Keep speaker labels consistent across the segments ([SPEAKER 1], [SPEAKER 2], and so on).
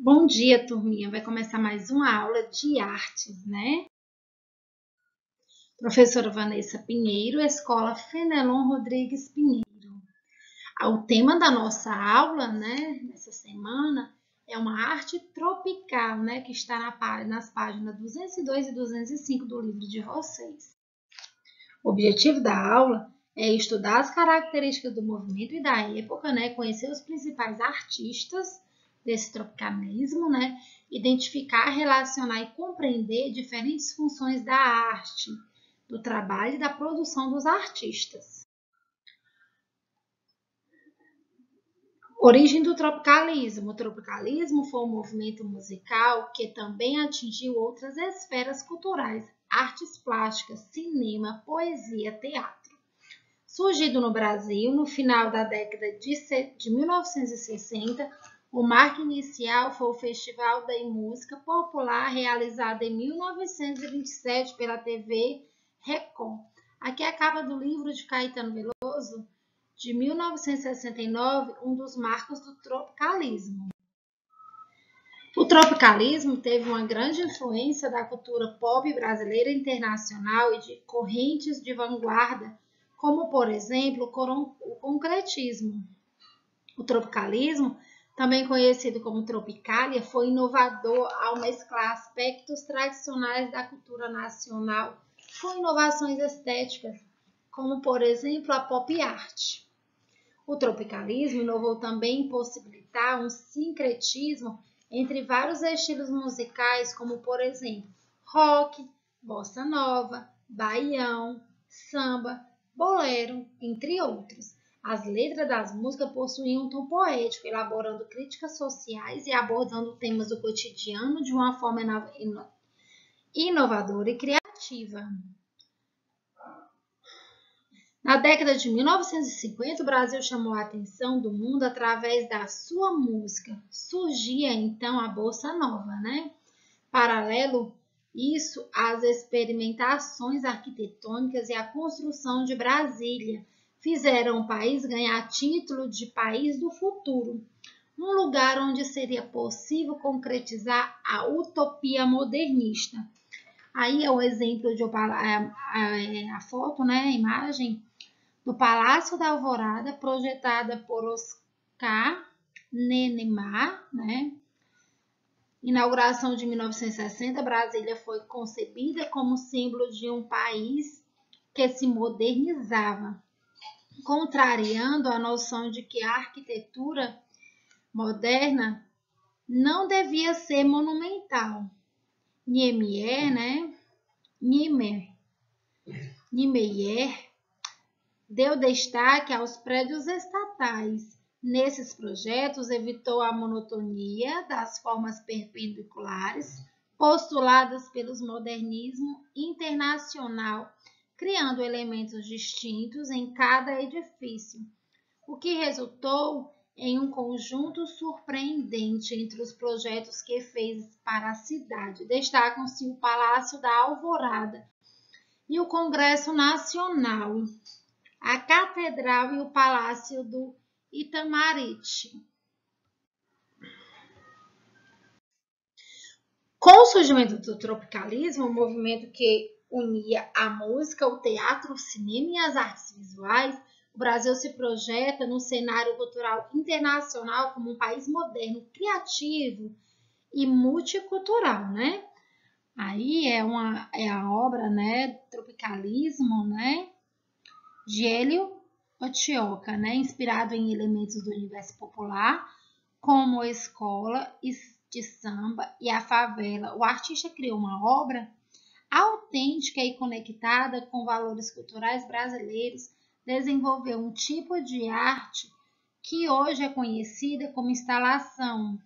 [SPEAKER 1] Bom dia, turminha. Vai começar mais uma aula de artes, né? Professora Vanessa Pinheiro, Escola Fenelon Rodrigues Pinheiro. O tema da nossa aula, né, nessa semana, é uma arte tropical, né, que está nas páginas 202 e 205 do livro de vocês. O objetivo da aula é estudar as características do movimento e da época, né, conhecer os principais artistas desse tropicalismo, né, identificar, relacionar e compreender diferentes funções da arte, do trabalho e da produção dos artistas. Origem do tropicalismo. O tropicalismo foi um movimento musical que também atingiu outras esferas culturais, artes plásticas, cinema, poesia, teatro. Surgido no Brasil no final da década de 1960, o marco inicial foi o Festival da Música Popular, realizado em 1927 pela TV Record. Aqui é a capa do livro de Caetano Veloso, de 1969, um dos marcos do tropicalismo. O tropicalismo teve uma grande influência da cultura pop brasileira e internacional e de correntes de vanguarda, como, por exemplo, o concretismo. O tropicalismo, também conhecido como tropicalia, foi inovador ao mesclar aspectos tradicionais da cultura nacional com inovações estéticas, como, por exemplo, a pop art. O tropicalismo inovou também em possibilitar um sincretismo entre vários estilos musicais, como, por exemplo, rock, bossa nova, baião, samba, bolero, entre outros. As letras das músicas possuíam um tom poético, elaborando críticas sociais e abordando temas do cotidiano de uma forma inovadora e criativa. Na década de 1950, o Brasil chamou a atenção do mundo através da sua música. Surgia então a Bossa Nova, né? Paralelo isso às experimentações arquitetônicas e a construção de Brasília fizeram o país ganhar título de país do futuro, um lugar onde seria possível concretizar a utopia modernista. Aí é o exemplo de a foto, né, a imagem do Palácio da Alvorada, projetada por Oscar Niemeyer, né? Inauguração de 1960, Brasília foi concebida como símbolo de um país que se modernizava, contrariando a noção de que a arquitetura moderna não devia ser monumental. Niemeyer, né? Niemeyer deu destaque aos prédios estatais. Nesses projetos, evitou a monotonia das formas perpendiculares postuladas pelo modernismo internacional, criando elementos distintos em cada edifício, o que resultou em um conjunto surpreendente entre os projetos que fez para a cidade. Destacam-se o Palácio da Alvorada e o Congresso Nacional, a Catedral e o Palácio do Itamaraty. Com o surgimento do tropicalismo, um movimento que unia a música, o teatro, o cinema e as artes visuais, o Brasil se projeta no cenário cultural internacional como um país moderno, criativo e multicultural, né? Aí é a obra, né, Tropicalismo, né, de Hélio Otioca, né, inspirado em elementos do universo popular, como a escola de samba e a favela. O artista criou uma obra autêntica e conectada com valores culturais brasileiros, desenvolveu um tipo de arte que hoje é conhecida como instalação,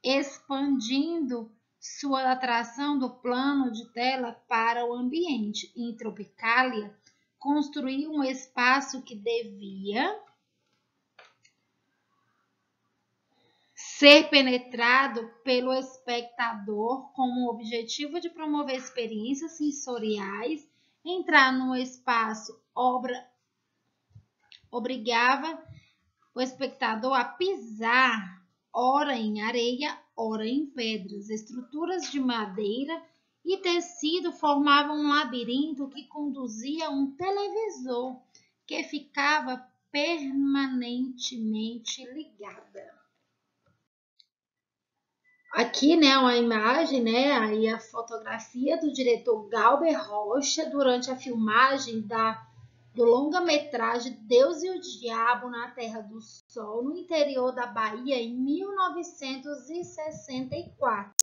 [SPEAKER 1] expandindo sua atração do plano de tela para o ambiente. Em Tropicalia, construiu um espaço que devia ser penetrado pelo espectador com o objetivo de promover experiências sensoriais. Entrar no espaço obrigava o espectador a pisar ora em areia, ora em pedras. Estruturas de madeira e tecido formavam um labirinto que conduzia a um televisor que ficava permanentemente ligada. Aqui, né, uma imagem, né, aí a fotografia do diretor Galber Rocha durante a filmagem do longa-metragem Deus e o Diabo na Terra do Sol, no interior da Bahia, em 1964.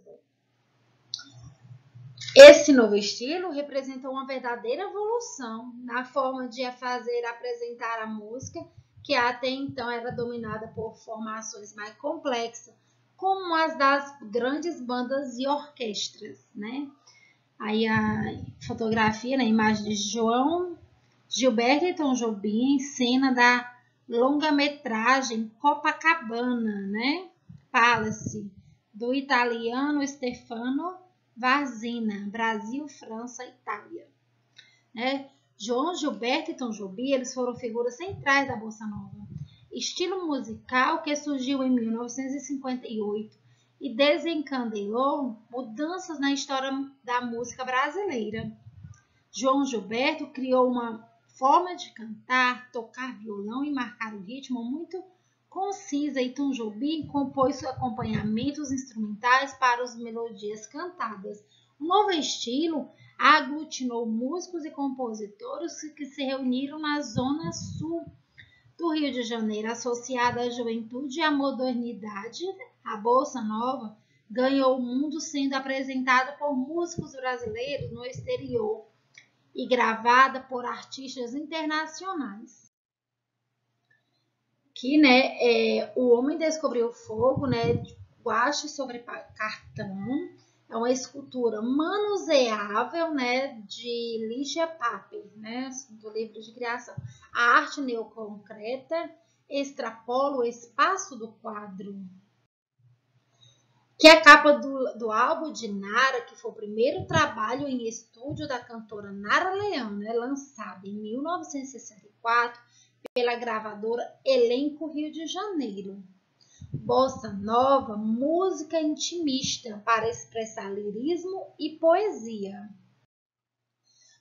[SPEAKER 1] Esse novo estilo representou uma verdadeira evolução na forma de apresentar a música, que até então era dominada por formações mais complexas, como as das grandes bandas e orquestras, né? Aí a fotografia, na imagem de João Gilberto e Tom Jobim, em cena da longa-metragem Copacabana, né? Palace, do italiano Stefano Varzina, Brasil, França, Itália. Né? João Gilberto e Tom Jobim, eles foram figuras centrais da Bossa Nova, estilo musical que surgiu em 1958 e desencadeou mudanças na história da música brasileira. João Gilberto criou uma forma de cantar, tocar violão e marcar o ritmo muito concisa, e Tom Jobim compôs acompanhamentos instrumentais para as melodias cantadas. O novo estilo aglutinou músicos e compositores que se reuniram na zona sul do Rio de Janeiro, associada à juventude e à modernidade. A Bossa Nova ganhou o mundo sendo apresentada por músicos brasileiros no exterior e gravada por artistas internacionais. Que, né, o homem descobriu o fogo, né, guache sobre cartão, é uma escultura manuseável, né, de Lígia Pape, né, do livro de criação. A arte neoconcreta extrapola o espaço do quadro. Que é a capa do álbum de Nara, que foi o primeiro trabalho em estúdio da cantora Nara Leão, né, lançado em 1964 pela gravadora Elenco Rio de Janeiro. Bossa Nova, música intimista para expressar lirismo e poesia.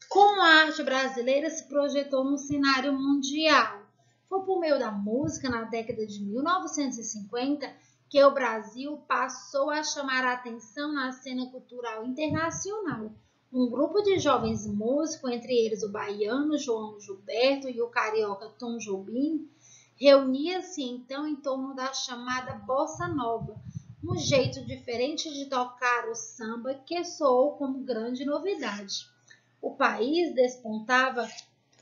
[SPEAKER 1] Como a arte brasileira se projetou no cenário mundial? Foi por meio da música, na década de 1950, que o Brasil passou a chamar a atenção na cena cultural internacional. Um grupo de jovens músicos, entre eles o baiano João Gilberto e o carioca Tom Jobim, reunia-se então em torno da chamada Bossa Nova, um jeito diferente de tocar o samba que soou como grande novidade. O país despontava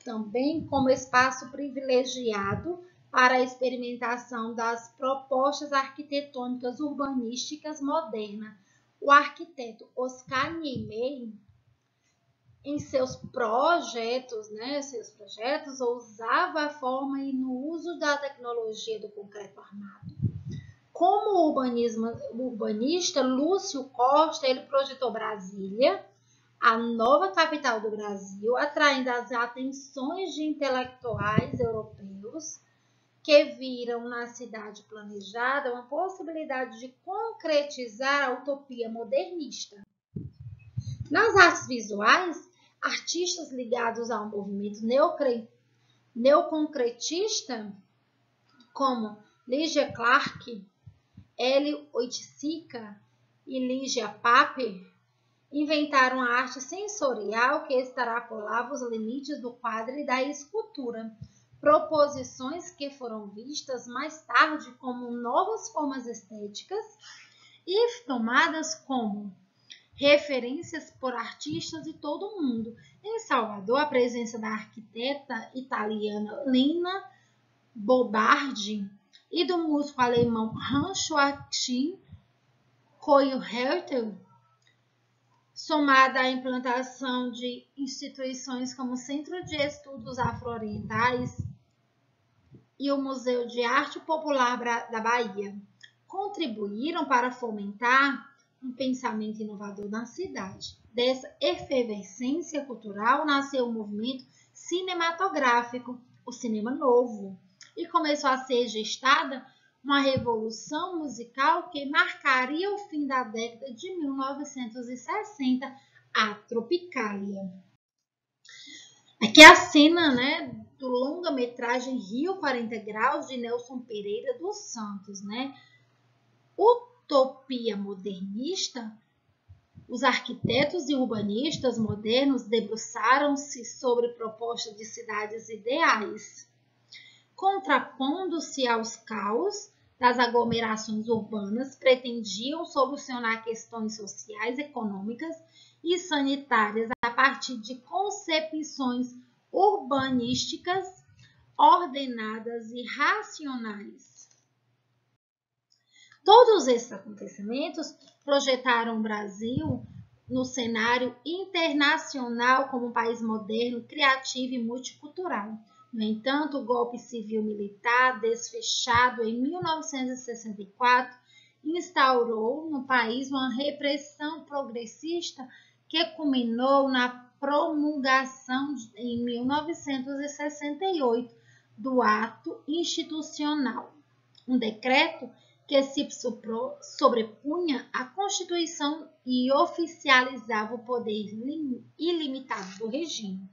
[SPEAKER 1] também como espaço privilegiado para a experimentação das propostas arquitetônicas urbanísticas modernas. O arquiteto Oscar Niemeyer, em seus projetos, ousava a forma e no uso da tecnologia do concreto armado. Como urbanista, Lúcio Costa, ele projetou Brasília, a nova capital do Brasil, atraindo as atenções de intelectuais europeus que viram na cidade planejada uma possibilidade de concretizar a utopia modernista. Nas artes visuais, artistas ligados ao movimento neoconcretista, como Ligia Clark, Hélio Oiticica e Lígia Pape, inventaram a arte sensorial que extrapolava os limites do quadro e da escultura, proposições que foram vistas mais tarde como novas formas estéticas e tomadas como referências por artistas de todo o mundo. Em Salvador, a presença da arquiteta italiana Lina Bobardi e do músico alemão Hans-Joachim Kohlhertel, somada à implantação de instituições como o Centro de Estudos Afro-Orientais e o Museu de Arte Popular da Bahia, contribuíram para fomentar um pensamento inovador na cidade. Dessa efervescência cultural nasceu o movimento cinematográfico, o cinema novo, e começou a ser gestada uma revolução musical que marcaria o fim da década de 1960, a Tropicália. Aqui é a cena, né, do longa-metragem Rio 40 Graus, de Nelson Pereira dos Santos, né? Utopia modernista. Os arquitetos e urbanistas modernos debruçaram-se sobre propostas de cidades ideais, contrapondo-se aos caos das aglomerações urbanas, pretendiam solucionar questões sociais, econômicas e sanitárias a partir de concepções urbanísticas ordenadas e racionais. Todos esses acontecimentos projetaram o Brasil no cenário internacional como um país moderno, criativo e multicultural. No entanto, o golpe civil-militar, desfechado em 1964, instaurou no país uma repressão progressista que culminou na promulgação em 1968 do Ato Institucional, um decreto que se sobrepunha à Constituição e oficializava o poder ilimitado do regime.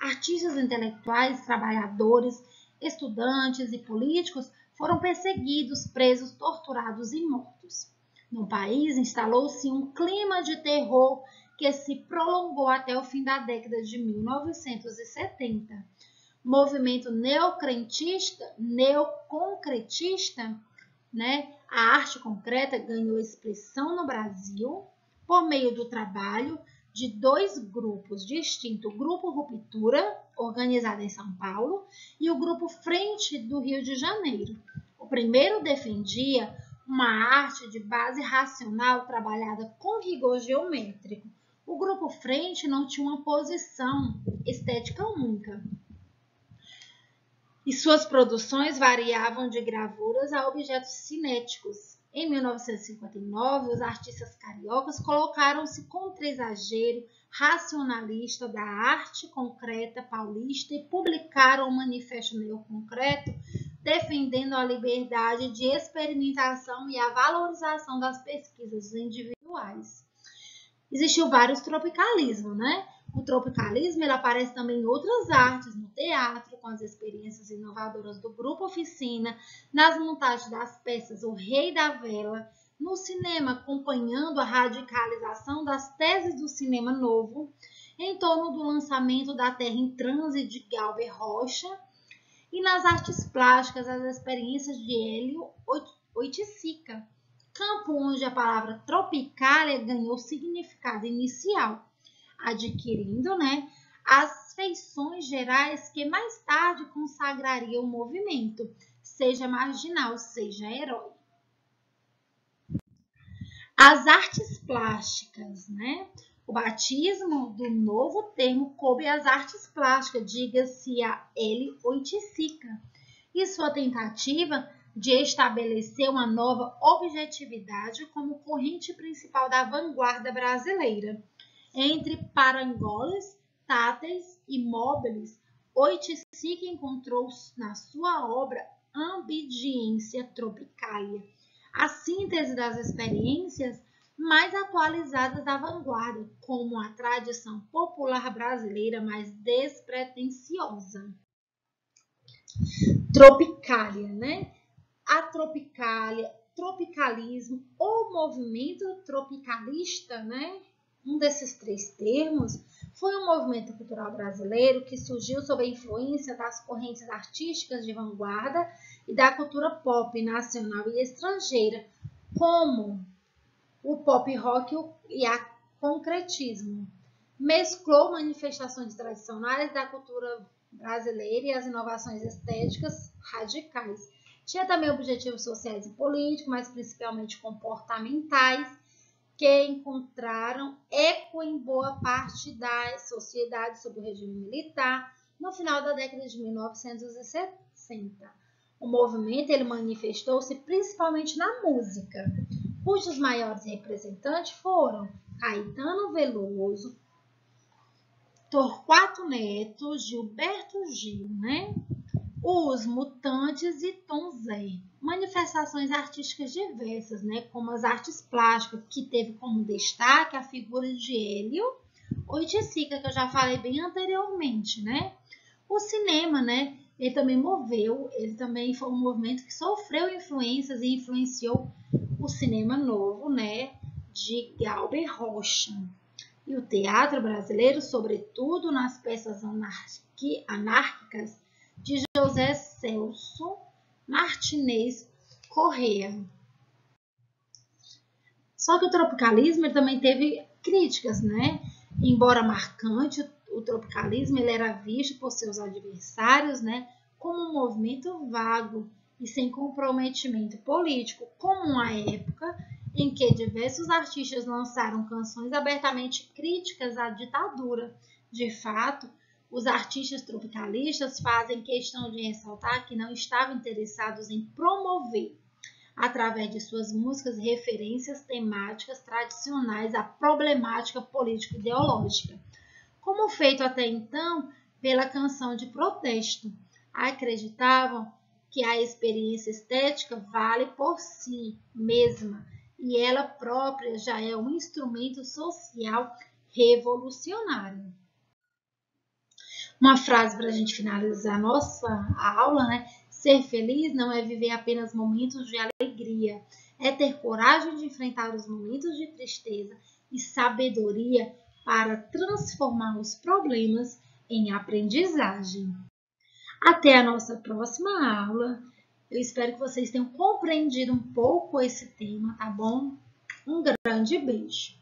[SPEAKER 1] Artistas intelectuais, trabalhadores, estudantes e políticos foram perseguidos, presos, torturados e mortos. No país instalou-se um clima de terror que se prolongou até o fim da década de 1970. O movimento neoconcretista, né? A arte concreta ganhou expressão no Brasil por meio do trabalho de dois grupos distintos, o Grupo Ruptura, organizado em São Paulo, e o Grupo Frente do Rio de Janeiro. O primeiro defendia uma arte de base racional trabalhada com rigor geométrico. O Grupo Frente não tinha uma posição estética única, e suas produções variavam de gravuras a objetos cinéticos. Em 1959, os artistas cariocas colocaram-se contra o exagero racionalista da arte concreta paulista e publicaram o Manifesto Neoconcreto, defendendo a liberdade de experimentação e a valorização das pesquisas individuais. Existiu vários tropicalismos, né? O tropicalismo ele aparece também em outras artes, no teatro, com as experiências inovadoras do Grupo Oficina, nas montagens das peças O Rei da Vela, no cinema, acompanhando a radicalização das teses do cinema novo, em torno do lançamento da Terra em Trânsito de Galber Rocha, e nas artes plásticas, as experiências de Hélio Oiticica, campo onde a palavra tropicália ganhou significado inicial, adquirindo, né, as feições gerais que mais tarde consagrariam o movimento, seja marginal, seja herói. As artes plásticas, né? O batismo do novo termo coube às artes plásticas, diga-se a Hélio Oiticica, e sua tentativa de estabelecer uma nova objetividade como corrente principal da vanguarda brasileira. Entre parangolas, táteis e móveis, Oiticica encontrou na sua obra ambidiência tropicália, a síntese das experiências mais atualizadas da vanguarda, como a tradição popular brasileira mais despretensiosa. Tropicália, né? A tropicália, tropicalismo ou movimento tropicalista, né? Um desses três termos foi um movimento cultural brasileiro que surgiu sob a influência das correntes artísticas de vanguarda e da cultura pop nacional e estrangeira, como o pop rock e o concretismo. Mesclou manifestações tradicionais da cultura brasileira e as inovações estéticas radicais. Tinha também objetivos sociais e políticos, mas principalmente comportamentais, que encontraram eco em boa parte da sociedade sob o regime militar no final da década de 1960. O movimento ele manifestou-se principalmente na música, cujos maiores representantes foram Caetano Veloso, Torquato Neto, Gilberto Gil, né? Os Mutantes e Tom Zé. manifestações artísticas diversas, né, como as artes plásticas, que teve como destaque a figura de Hélio Oiticica, que eu já falei bem anteriormente, né? O cinema, né, ele também foi um movimento que sofreu influências e influenciou o cinema novo, né, de Galber Rocha. E o teatro brasileiro, sobretudo nas peças anárquicas de José Celso Martinez Corrêa. Só que o tropicalismo ele também teve críticas, né? Embora marcante, o tropicalismo ele era visto por seus adversários, né, como um movimento vago e sem comprometimento político, como uma época em que diversos artistas lançaram canções abertamente críticas à ditadura. De fato, os artistas tropicalistas fazem questão de ressaltar que não estavam interessados em promover, através de suas músicas, referências temáticas tradicionais à problemática político-ideológica, como feito até então pela canção de protesto. Acreditavam que a experiência estética vale por si mesma e ela própria já é um instrumento social revolucionário. Uma frase para a gente finalizar a nossa aula, né? Ser feliz não é viver apenas momentos de alegria, é ter coragem de enfrentar os momentos de tristeza e sabedoria para transformar os problemas em aprendizagem. Até a nossa próxima aula. Eu espero que vocês tenham compreendido um pouco esse tema, tá bom? Um grande beijo.